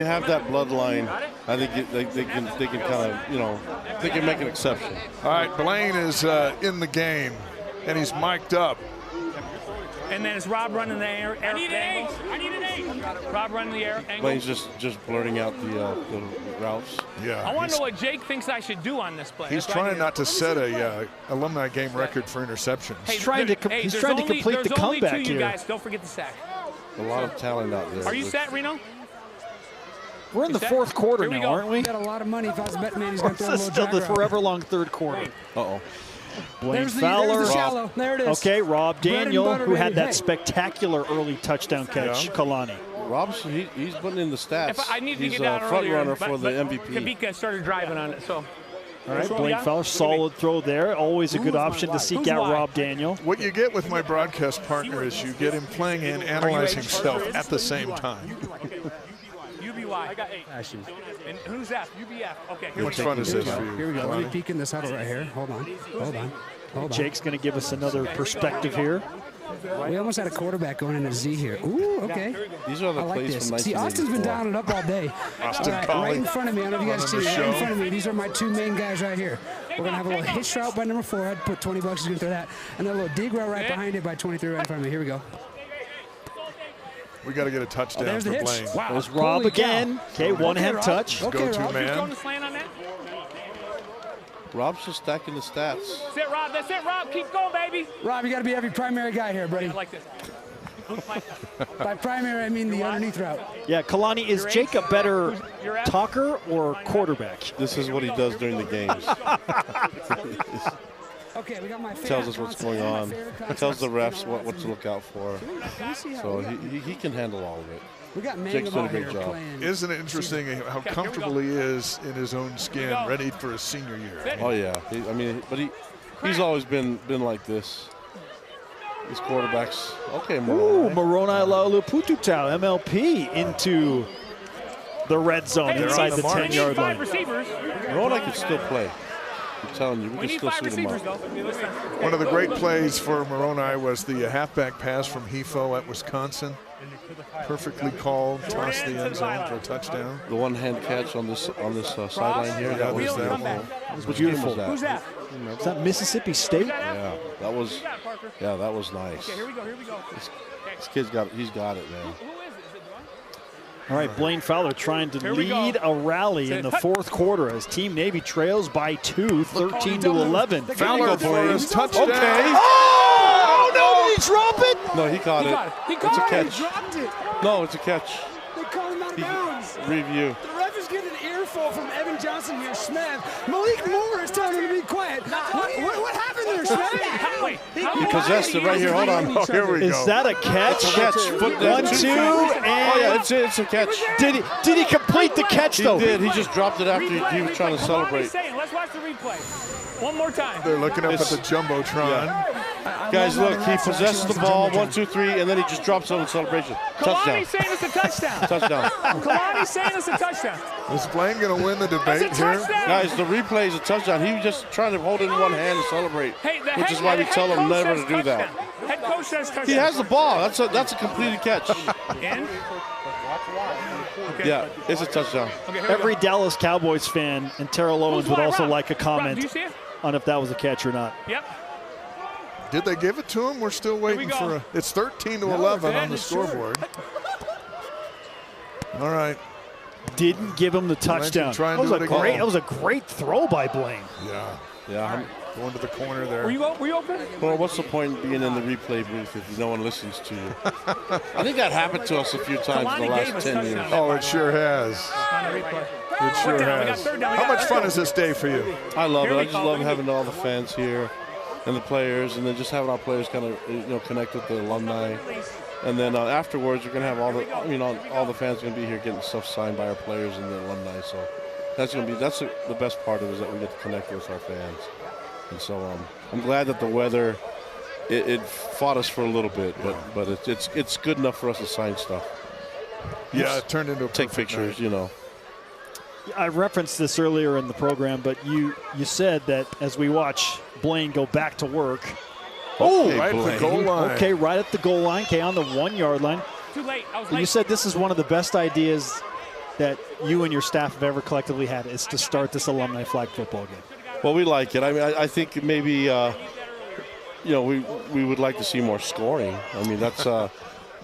You have that bloodline. I think they can kind of, they can make an exception. All right, Blaine is in the game, and he's mic'd up. And then is Rob running the air? I need an ace. I need an ace. Rob running the air angle. Blaine's just blurting out the routes. Yeah. I want to know what Jake thinks I should do on this play. He's trying not to set a alumni game record for interceptions. Hey, he's trying to complete the comeback only two, here. You guys, don't forget the sack. A lot of talent out there. Are you set, Reno? We're in the fourth quarter now, aren't we? Got a lot of money. If I was a betting man, he's going to throw a This is little still the drag forever long third quarter. Uh-oh. Blaine there's Fowler. the shallow. There it is. Okay, Rob Daniel, butter, who had baby. that spectacular early touchdown catch. Yeah. Kalani. Rob's he's putting in the stats. If I need to he's get down a front earlier, runner for the MVP. Kavika started driving on it, so. All right, Blaine Fowler, solid throw there. Always a good option to seek out Rob Daniel. What you get with my broadcast partner is you get him playing and analyzing stuff at the same time. UBY. I got 8. And who's F? UBF. Okay. How much fun is this for you? Here we go. Let me peek in this huddle right here. Hold on. Hold on. Hold on. Jake's going to give us another perspective here. We almost had a quarterback going into Z here. Ooh, okay. These are the I like plays this. from See, Austin's been 1984. down and up all day. Austin right Collie. in front of me. I don't know if you guys see Running it. the Right in show. front of me. These are my two main guys right here. We're going to have a little hitch route by number 4. I'd put 20 bucks. He's going to throw that. And then a little dig route right behind it by 23 right in front of me. Here we go. We got to get a touchdown There's for the hitch. Blaine. Wow. There's Rob Holy again. cow. Okay, one-hand Rob. touch. Okay, Go-to Rob. man. Going to slant on that? Rob's just stacking the stats. That's it, Rob. That's it, Rob. Keep going, baby. Rob, you got to be every primary guy here, buddy. I like this. By primary, I mean the underneath route. Yeah, Kalani, is Jake a better talker or quarterback? This is what he does during the games. Okay, we got my Tells us what's going on. Tells the refs what to look out for. So he can handle all of it. We got Jake's Mangum done a out great here job. playing. Isn't it interesting how comfortable he is in his own skin, ready for his senior year? Oh yeah, he's always been like this. These quarterbacks. Okay, Ooh, Moroni. Moroni Laulupututau, MLP, into the red zone inside the 10-yard line. Receivers. Moroni can still play. I'm telling you, we We can need still 5 suit him receivers, up. though. One of the great plays for Moroni was the halfback pass from Hefo at Wisconsin. Perfectly called, tossed the end zone for a touchdown. The one-hand catch on this sideline here. That was that that. one. Which beautiful. game was that? Who's that? Is that Mississippi State? Yeah, that was nice. Okay, here we go. This kid's he's got it, man. Who is it? Is it Dwight? All right, Blaine Fowler trying to Here we go. lead a rally in the fourth quarter as Team Navy trails by 2, 13-11. Fowler for his touchdown. Okay. Oh, no, did he drop it? No, he caught it. He It's a caught it. catch. Dropped it. No, it's a catch. They called him out of bounds. Review. The ref is getting an earful from Evan Johnson here. Smith. Malik Moore is telling him to be quiet. What happened there, Smith? Wait, He possessed it right here. Hold on. Oh, here we go. Is that a catch? Catch. Foot down. 1, 2, Oh yeah, and it's a catch. did he complete the catch, He though? did. He just dropped it after he was trying to Come on, celebrate. he's saying. Let's watch the replay. One more time. They're looking up at the Jumbotron. Guys, look, he possesses the ball, 1, 2, 3, and then he just drops it on celebration. Touchdown. Kalani's saying it's a touchdown. Touchdown. Kalani's saying it's a touchdown. Is Blaine going to win the debate It's a here? touchdown. Guys, the replay is a touchdown. He was just trying to hold it in one hand and celebrate, Hey, the which head, is why we head tell him coach never says to do that. touchdown. Head coach says touchdown. He has the ball. That's a completed catch. In? Okay. Yeah, it's a touchdown. Okay, here we Every go. Dallas Cowboys fan and Terrell Owens would wide, also Rob? like a Rob, do comment you see it? on if that was a catch or not. Yep. Did they give it to him? We're still waiting go. for it's 13-11 on the scoreboard. All right. Didn't give him the touchdown. try and That was do a it again. great. That was a great throw by Blaine. Yeah. Yeah. Going to the corner there. Were you open? Well, what's the point in being in the replay booth if no one listens to you? I think that happened to us a few times in the Kalani gave last us 10 touchdown. years. Oh, it sure has. On the replay. It sure down, we got has. third down, we How got much third fun down. is this day for you? I love Here it. we I just go. love having all the fans here and the players, and then just having our players kind of connect with the alumni. And then afterwards, we're gonna have all the fans gonna be here getting stuff signed by our players and the alumni. So that's the best part of it, is that we get to connect with our fans. And so I'm glad that the weather it fought us for a little bit, but it's good enough for us to sign stuff. Yeah, it turned into a Take perfect pictures, night. I referenced this earlier in the program, but you said that as we watch Blaine go back to work. Okay, right at the Blaine. goal line. Okay, right at the goal line. Okay, on the 1-yard line. Too late. I was And you late. said this is one of the best ideas that you and your staff have ever collectively had is to start this alumni flag football game? Well, we like it. I mean, I think maybe, you know, we would like to see more scoring. I mean, that's, I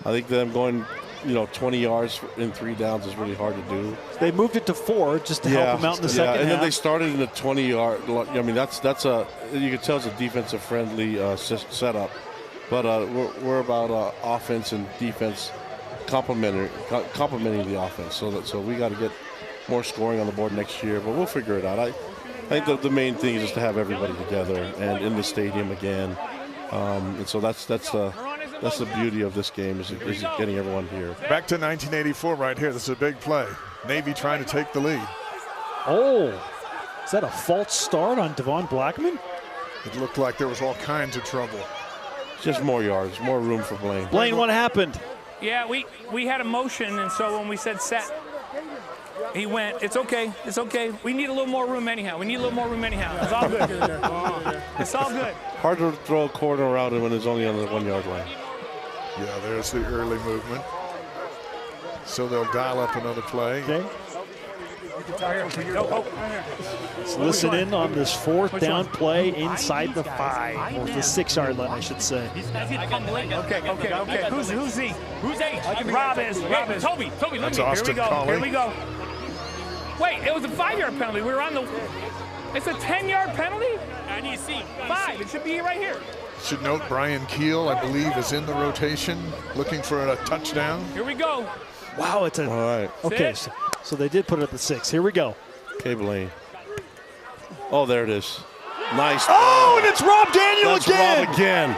think them going, you know, 20 yards in 3 downs is really hard to do. They moved it to 4 just to help them out in the second half. And then they started in the 20-yard. I mean, that's a, you can tell it's a defensive-friendly setup. But we're about offense and defense complementing the offense. So we got to get more scoring on the board next year. But we'll figure it out. I think the main thing is just to have everybody together and in the stadium again. And so that's the beauty of this game is getting everyone here. Back to 1984 right here. This is a big play. Navy trying to take the lead. Oh, is that a false start on Devon Blackman? It looked like there was all kinds of trouble. Just more yards, more room for Blaine. Blaine, what happened? Yeah, we had a motion, and so when we said set, he went, it's okay, it's okay. We need a little more room anyhow. We need a little more room anyhow. It's all good. It's all good. Hard to throw a corner around when it's only on the 1-yard line. Yeah, there's the early movement. So they'll dial up another play. Okay. Let's listen in on this 4th down play inside the 5, or the 6-yard line, I should say. Okay. Who's he? Who's he? Rob is. Toby, That's look Austin at me. Here we go. Colley. Wait, it was a 5-yard penalty. We were on the. It's a 10-yard penalty? I need to see. 5. It should be right here. Should note Brian Keel, I believe, is in the rotation, looking for a touchdown. Here we go. Wow, it's a. All right. Okay, so they did put it at the 6. Here we go. Okay, Blaine. Oh, there it is. Nice. Oh, and it's Rob Daniel That's again. Rob again.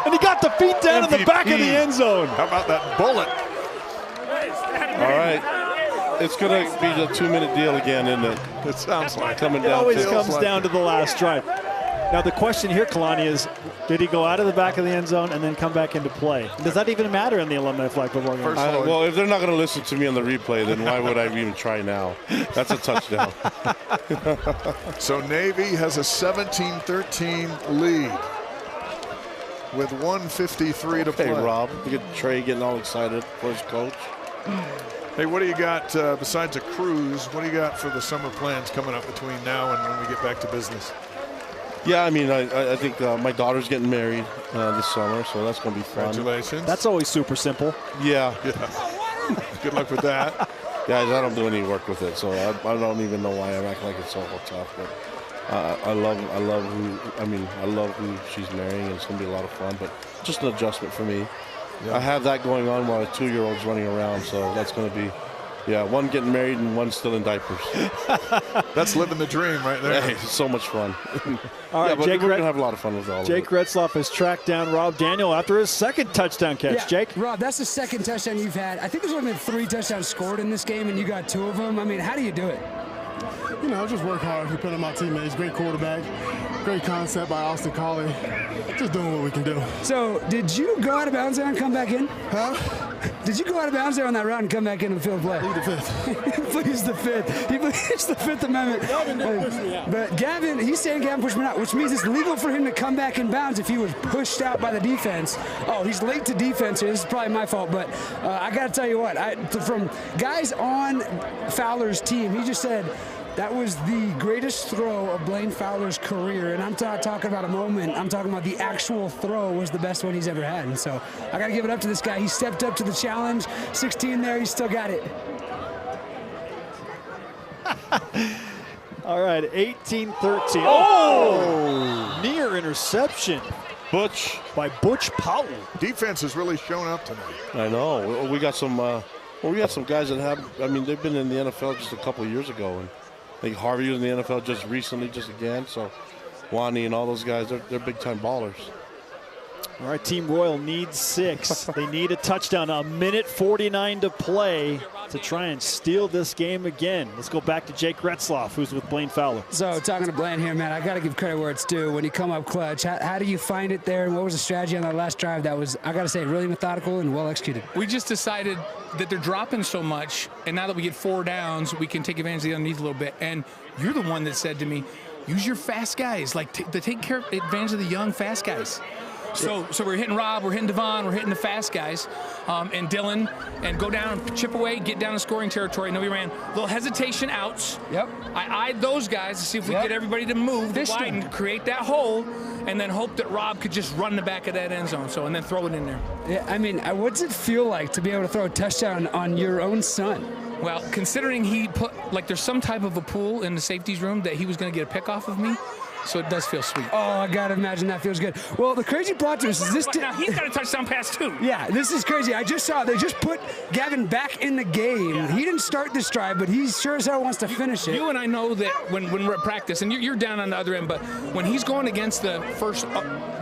And he got the feet down in the back of the end zone. How about that bullet? All right. It's going to be the 2-minute deal again, isn't it? It sounds like coming It down. always to comes down to the last drive. Now the question here, Kalani, is did he go out of the back of the end zone and then come back into play? Does that even matter in the alumni flag football game? Well, if they're not going to listen to me on the replay, then why would I even try now? That's a touchdown. So Navy has a 17-13 lead with 1:53 to play. Hey, Rob, look at Trey getting all excited for his coach. Hey, what do you got besides a cruise? What do you got for the summer plans coming up between now and when we get back to business? Yeah, I mean, I think my daughter's getting married this summer, so that's going to be fun. Congratulations. That's always super simple. Yeah. Good luck with that. Guys, I don't do any work with it, so I don't even know why I'm acting like it's so tough. But I love who she's marrying, and it's going to be a lot of fun. But just an adjustment for me. Yeah. I have that going on while a 2-year-old's running around, so that's going to be, one getting married and one still in diapers. That's living the dream right there. Hey, it's so much fun. All right, but we're going to have a lot of fun with all Jake of it. Retzloff has tracked down Rob Daniel after his 2nd touchdown catch. Yeah, Jake? Rob, that's the 2nd touchdown you've had. I think there's only been 3 touchdowns scored in this game, and you got 2 of them. I mean, how do you do it? You know, just work hard, depend on my teammates. Great quarterback, great concept by Austin Colley. Just doing what we can do. So, did you go out of bounds there and come back in? Huh? Did you go out of bounds there on that route and come back in the field of play? Plead the 5th. Please the 5th. He pleads the 5th Amendment. Gavin didn't push me out. But Gavin, he's saying Gavin pushed me out, which means it's legal for him to come back in bounds if he was pushed out by the defense. Oh, he's late to defense here. This is probably my fault, but I got to tell you what, from guys on Fowler's team, he just said that was the greatest throw of Blaine Fowler's career, and I'm not talking about a moment. I'm talking about the actual throw was the best one he's ever had, and so I got to give it up to this guy. He stepped up to the challenge. 16 there, he still got it. All right, 18-13. Oh! Near interception. Butch. By Butch Powell. Defense has really shown up tonight. I know. We got some guys that have, I mean, they've been in the NFL just a couple of years ago, and I think Harvey was in the NFL just recently, just again. So Wani and all those guys, they're big-time ballers. All right, Team Royal needs 6. They need a touchdown. 1:49 to play to try and steal this game again. Let's go back to Jake Retzloff, who's with Blaine Fowler. So talking to Blaine here, man, I got to give credit where it's due. When you come up clutch, how do you find it there? And what was the strategy on that last drive? That was, I got to say, really methodical and well executed. We just decided that they're dropping so much, and now that we get 4 downs, we can take advantage of the underneath a little bit. And you're the one that said to me, use your fast guys, like take advantage of the young fast guys. So we're hitting Rob, we're hitting Devon, we're hitting the fast guys, and Dylan, and go down, chip away, get down to scoring territory. No, we ran a little hesitation outs. Yep. I eyed those guys to see if we could get everybody to move, to widen, create that hole, and then hope that Rob could just run the back of that end zone. So and then throw it in there. Yeah, I mean, what's it feel like to be able to throw a touchdown on your own son? Well, considering he put, like, there's some type of a pool in the safeties room that he was going to get a pick off of me, so it does feel sweet. Oh, I got to imagine that feels good. Well, the crazy plot twist is this. Now, he's got a touchdown pass, too. Yeah, this is crazy. I just saw they just put Gavin back in the game. Yeah. He didn't start this drive, but he sure as hell wants to finish it. You and I know that when we're at practice, and you're down on the other end, but when he's going against the first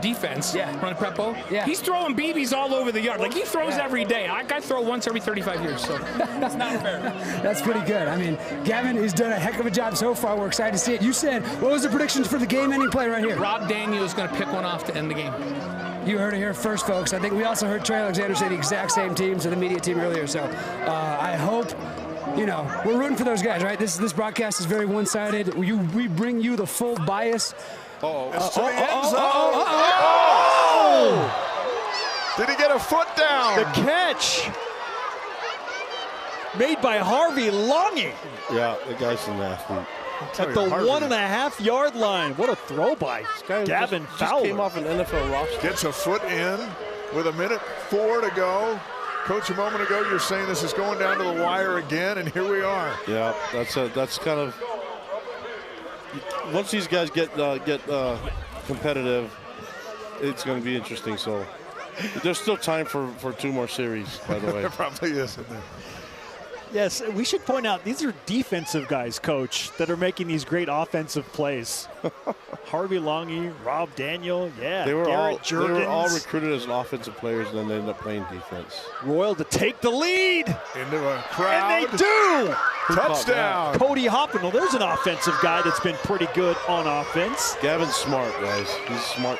defense, running prepo, he's throwing BBs all over the yard. Like, he throws every day. I throw once every 35 years, so that's not fair. That's pretty good. I mean, Gavin has done a heck of a job so far. We're excited to see it. You said, what was the predictions for the game-ending play right here? Rob Daniel is going to pick one off to end the game. You heard it here first, folks. I think we also heard Trey Alexander say the exact same team to the media team earlier. So I hope, we're rooting for those guys, right? This broadcast is very one-sided. We bring you the full bias. Did he get a foot down? The catch made by Harvey Longy. Yeah, the guy's an athlete. At the 1.5 yard line. What a throw by Gavin Fowler. Just came off an NFL roster. Gets a foot in with 1:04 to go. Coach, a moment ago, you're saying this is going down to the wire again, and here we are. Yeah, that's kind of, once these guys get competitive, it's going to be interesting. So there's still time for 2 more series, by the way. There probably is, isn't there? Yes, we should point out these are defensive guys, Coach, that are making these great offensive plays. Harvey Longy, Rob Daniel, they were all recruited as offensive players, and then they ended up playing defense. Royal to take the lead. Into a crowd. And they do. Touchdown. Cody Hoffman. Well, there's an offensive guy that's been pretty good on offense. Gavin's smart, guys. He's smart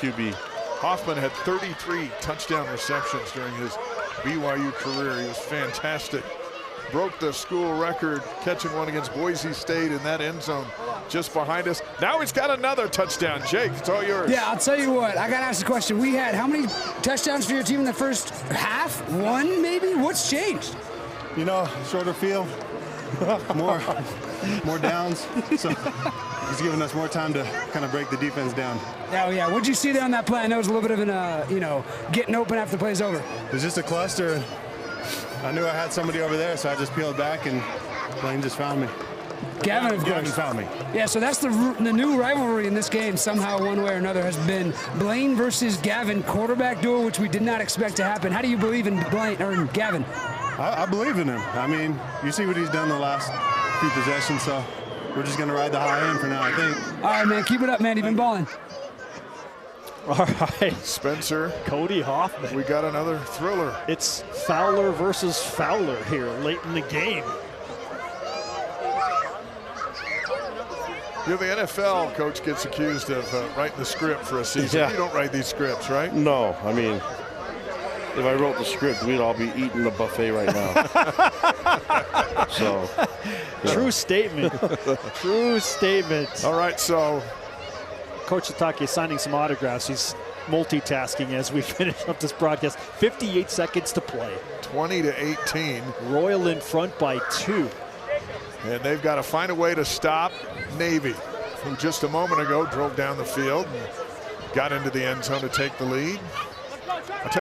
QB. Hoffman had 33 touchdown receptions during his BYU career. He was fantastic. Broke the school record, catching one against Boise State in that end zone just behind us. Now he's got another touchdown. Jake, it's all yours. Yeah, I'll tell you what. I got to ask the question. We had how many touchdowns for your team in the first half? 1, maybe? What's changed? Shorter field, more downs. So he's giving us more time to kind of break the defense down. Oh, yeah. What'd you see there on that play? I know it was a little bit of an, getting open after the play's over. It was just a cluster. I knew I had somebody over there, so I just peeled back, and Blaine just found me. Gavin, of course. Found me. Yeah, so that's the new rivalry in this game. Somehow, one way or another, has been Blaine versus Gavin quarterback duel, which we did not expect to happen. How do you believe in Blaine or in Gavin? I believe in him. I mean, you see what he's done the last few possessions, so we're just going to ride the high end for now, I think. All right, man. Keep it up, man. You've been balling. All right. Spencer. Cody Hoffman. We got another thriller. It's Fowler versus Fowler here late in the game. The NFL coach gets accused of writing the script for a season. Yeah. You don't write these scripts, right? No, I mean, if I wrote the script, we'd all be eating the buffet right now. So, True statement. True statement. All right, so Coach Sitake is signing some autographs. He's multitasking as we finish up this broadcast. 58 seconds to play. 20-18. Royal in front by 2. And they've got to find a way to stop Navy, who just a moment ago drove down the field and got into the end zone to take the lead.